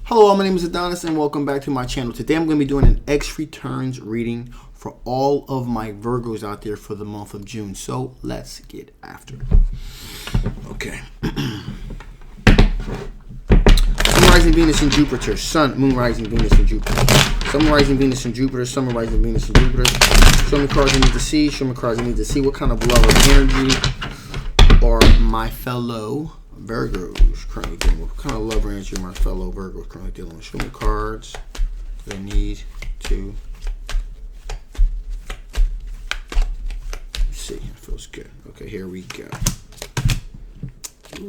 Hello, my name is Adonis and welcome back to my channel. Today I'm going to be doing an X returns reading for all of my Virgos out there for the month of June. So let's get after it. Okay. Sun, rising Venus and Jupiter. Sun, Moon, rising Venus and Jupiter. Sun, rising Venus and Jupiter. Sun, rising Venus and Jupiter. Show me cards I need to see. Show me cards I need to see. What kind of love or energy are my fellow Virgos currently dealing with? What kind of love or energy are my fellow Virgos currently dealing with? Show me cards that I need to see. It feels good. Okay, here we go. Ooh.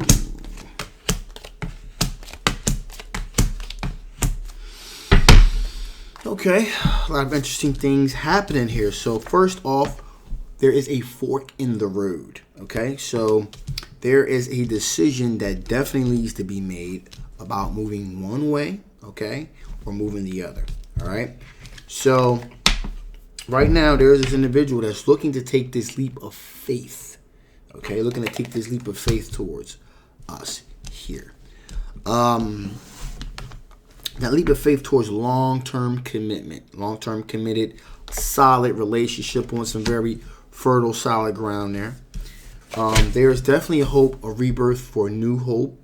Okay, a lot of interesting things happening here. So first off, there is a fork in the road. Okay, so there is a decision that definitely needs to be made about moving one way, okay, or moving the other. All right. So right now there is this individual that's looking to take this leap of faith. Okay, looking to take this leap of faith towards us here. That leap of faith towards long-term commitment, long-term committed, solid relationship on some very fertile, solid ground there. There's definitely a hope, a rebirth for new hope,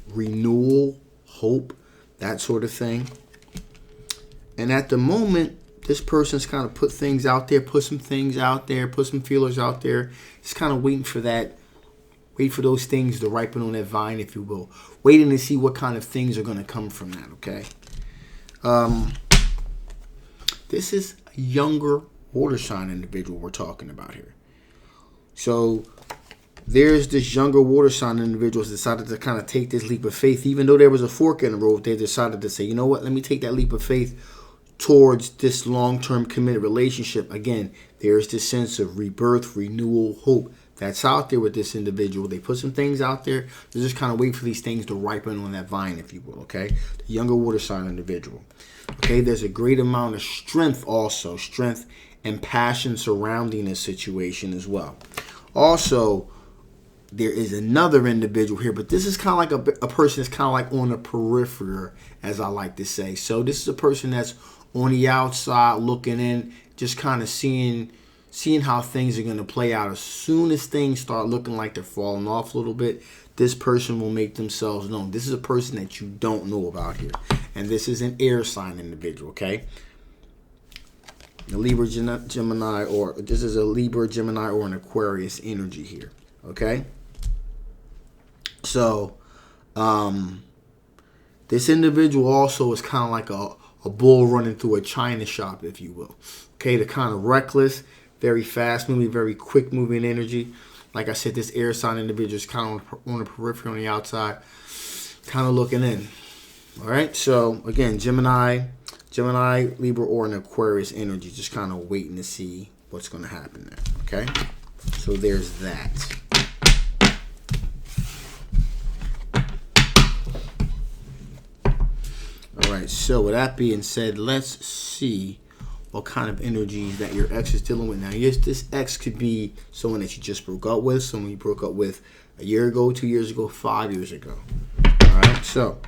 renewal, hope, that sort of thing. And at the moment, this person's kind of put things out there, put some things out there, put some feelers out there. Just kind of waiting for that, wait for those things to ripen on that vine, if you will. Waiting to see what kind of things are going to come from that, okay? This is a younger water sign individual we're talking about here. So there's this younger water sign individual who's decided to kind of take this leap of faith. Even though there was a fork in the road, they decided to say, you know what, let me take that leap of faith towards this long-term committed relationship. Again, there's this sense of rebirth, renewal, hope that's out there with this individual. They put some things out there. They're just kind of waiting for these things to ripen on that vine, if you will, okay? The younger water sign individual. Okay, there's a great amount of strength also, strength and passion surrounding this situation as well. Also, there is another individual here, but this is kind of like a person that's kind of like on the periphery, as I like to say. So this is a person that's on the outside looking in, just kind of seeing how things are going to play out. As soon as things start looking like they're falling off a little bit, this person will make themselves known. This is a person that you don't know about here. And this is an air sign individual, okay? A Libra, Gemini, or this is a Libra, Gemini, or an Aquarius energy here, okay? So, this individual also is kind of like a bull running through a china shop, if you will. Okay, the kind of reckless, very fast moving, very quick moving energy. Like I said, this air sign individual is kind of on the periphery, on the outside, kind of looking in. All right, so again, Gemini, Libra, or an Aquarius energy, just kind of waiting to see what's going to happen there. Okay, so there's that. All right, so with that being said, let's see what kind of energies that your ex is dealing with now. Yes, this ex could be someone that you just broke up with, someone you broke up with a year ago, 2 years ago, 5 years ago. All right, so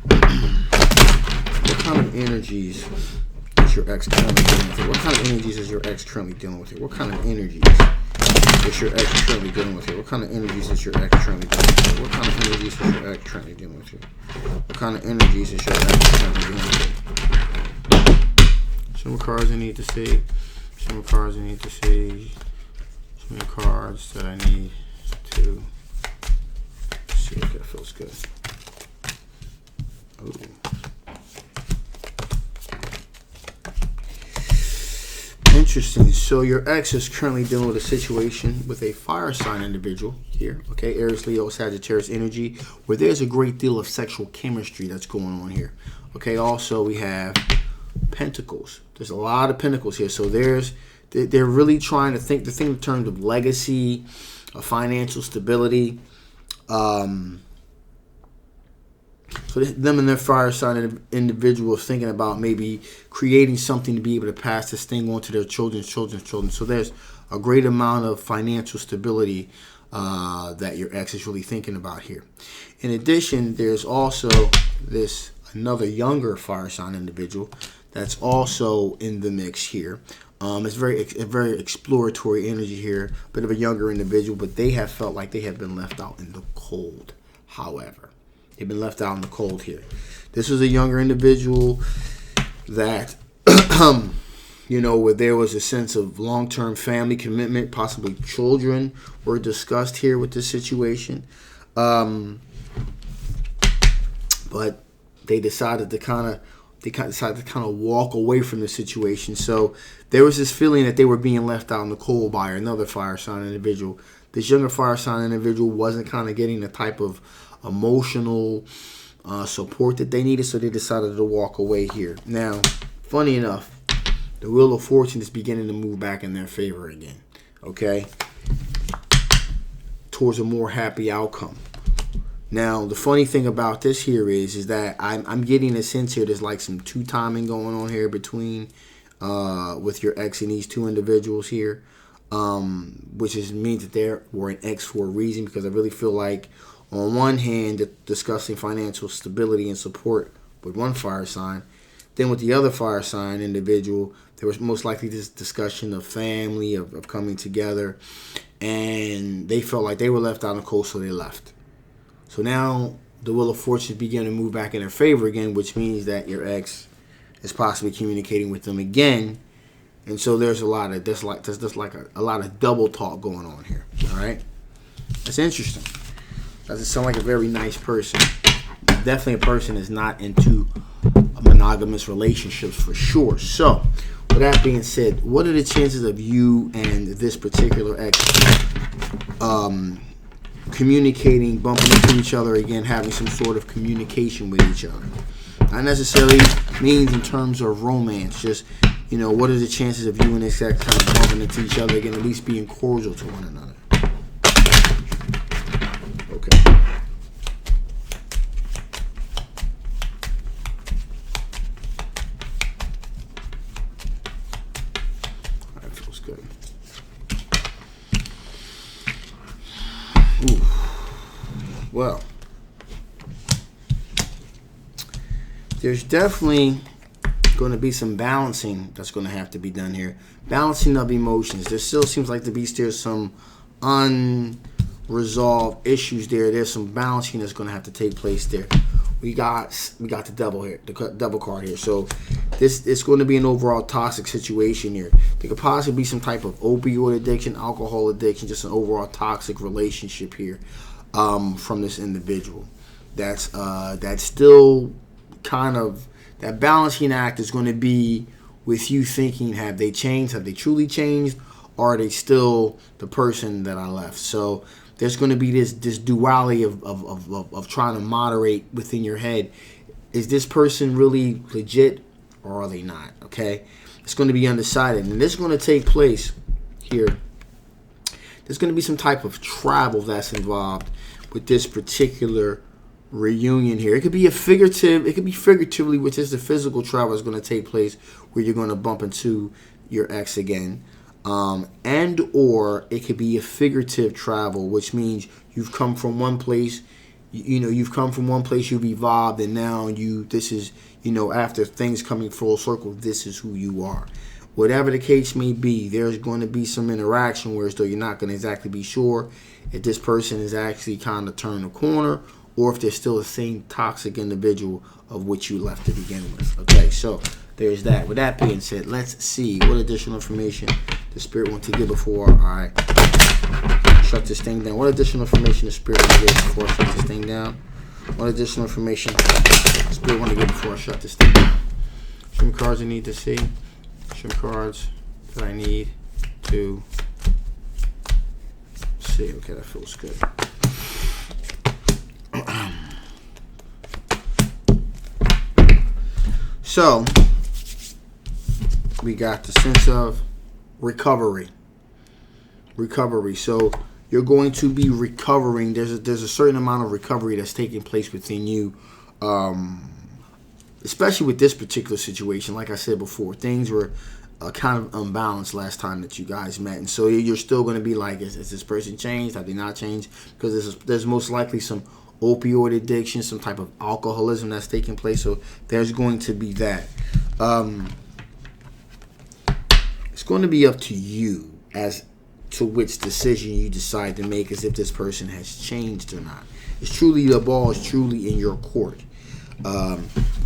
what kind of energies is your ex currently dealing with? What kind of energies is your ex currently dealing with? What kind of energies is your ex currently dealing with? What kind of energies is your ex currently dealing with? What kind of energies is your ex currently dealing with? What kind of energies is your ex currently dealing with? Some cards I need to see. Some cards I need to see. Some cards that I need to see. Okay, that feels good. Ooh. Interesting. So your ex is currently dealing with a situation with a fire sign individual here. Okay, Aries, Leo, Sagittarius energy, where there's a great deal of sexual chemistry that's going on here. Okay, also we have Pentacles. There's a lot of Pentacles here. So they're really trying to think in terms of legacy, financial stability. So them and their fire sign individuals thinking about maybe creating something to be able to pass this thing on to their children's children. So there's a great amount of financial stability that your ex is really thinking about here. In addition, there's also this another younger fire sign individual that's also in the mix here. It's a very exploratory energy here, a bit of a younger individual, but they have felt like they have been left out in the cold. However, they've been left out in the cold here. This was a younger individual that, where there was a sense of long-term family commitment, possibly children were discussed here with this situation. But they decided to kind of walk away from the situation. So there was this feeling that they were being left out in the cold by another fire sign individual. This younger fire sign individual wasn't kind of getting the type of emotional support that they needed, so they decided to walk away here. Now, funny enough, the Wheel of Fortune is beginning to move back in their favor again, okay? Towards a more happy outcome. Now, the funny thing about this here is that I'm getting a sense here there's like some two-timing going on here between with your ex and these two individuals here, which means that they were an ex for a reason, because I really feel like on one hand, discussing financial stability and support with one fire sign, then with the other fire sign individual, there was most likely this discussion of family, of coming together, and they felt like they were left out on the coast, so they left. So now the Wheel of Fortune is beginning to move back in their favor again, which means that your ex is possibly communicating with them again, and so there's a lot of a lot of double talk going on here. All right, that's interesting. Doesn't sound like a very nice person. Definitely a person that's not into monogamous relationships for sure. So, with that being said, what are the chances of you and this particular ex communicating, bumping into each other again, having some sort of communication with each other? Not necessarily means in terms of romance, just, what are the chances of you and this ex kind of bumping into each other again, at least being cordial to one another? Okay. That feels good. Ooh. Well, there's definitely going to be some balancing that's going to have to be done here. Balancing of emotions. There still seems like there's some unresolved issues there. There's some balancing that's going to have to take place there. We got the devil here, the devil card here. So it's going to be an overall toxic situation here. There could possibly be some type of opioid addiction, alcohol addiction, just an overall toxic relationship here from this individual. That's still kind of, that balancing act is going to be with you thinking, have they changed? Have they truly changed? Or are they still the person that I left? So there's going to be this duality of trying to moderate within your head. Is this person really legit or are they not? Okay? It's going to be undecided. And this is going to take place here. There's going to be some type of travel that's involved with this particular reunion here. It could be figuratively, which is the physical travel is going to take place where you're going to bump into your ex again. And or it could be a figurative travel, which means you've come from one place, you've evolved, and now after things coming full circle, this is who you are. Whatever the case may be, there's going to be some interaction where though you're not going to exactly be sure if this person is actually kind of turned a corner or if they're still the same toxic individual of which you left to begin with. Okay, so there's that. With that being said, let's see what additional information the Spirit wants to give before I shut this thing down. What additional information the Spirit wants to give before I shut this thing down? What additional information the Spirit wants to give before I shut this thing down? Some cards I need to see. Some cards that I need to see. Okay, that feels good. So, we got the sense of recovery. So, you're going to be recovering. There's a certain amount of recovery that's taking place within you, especially with this particular situation. Like I said before, things were kind of unbalanced last time that you guys met, and so you're still going to be like, is this person changed? Have they not changed? Because there's most likely some opioid addiction, some type of alcoholism that's taking place. So there's going to be that. It's going to be up to you as to which decision you decide to make, as if this person has changed or not. It's truly, the ball is truly in your court.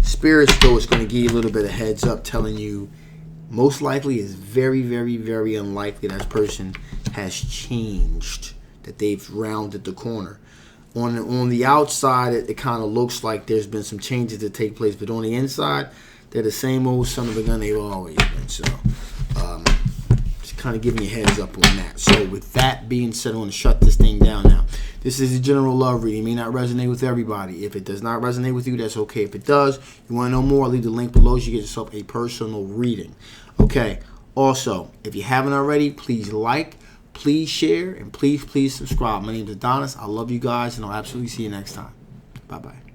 Spirits, though, is going to give you a little bit of heads up, telling you most likely is very, very, very unlikely that person has changed, that they've rounded the corner. On the outside, it kind of looks like there's been some changes that take place, but on the inside, they're the same old son of a gun they've always been. So, just kind of giving you a heads up on that. So, with that being said, I want to shut this thing down now. This is a general love reading. It may not resonate with everybody. If it does not resonate with you, that's okay. If it does, you want to know more, leave the link below so you get yourself a personal reading. Okay. Also, if you haven't already, please like, please share, and please subscribe. My name is Adonis. I love you guys, and I'll absolutely see you next time. Bye-bye.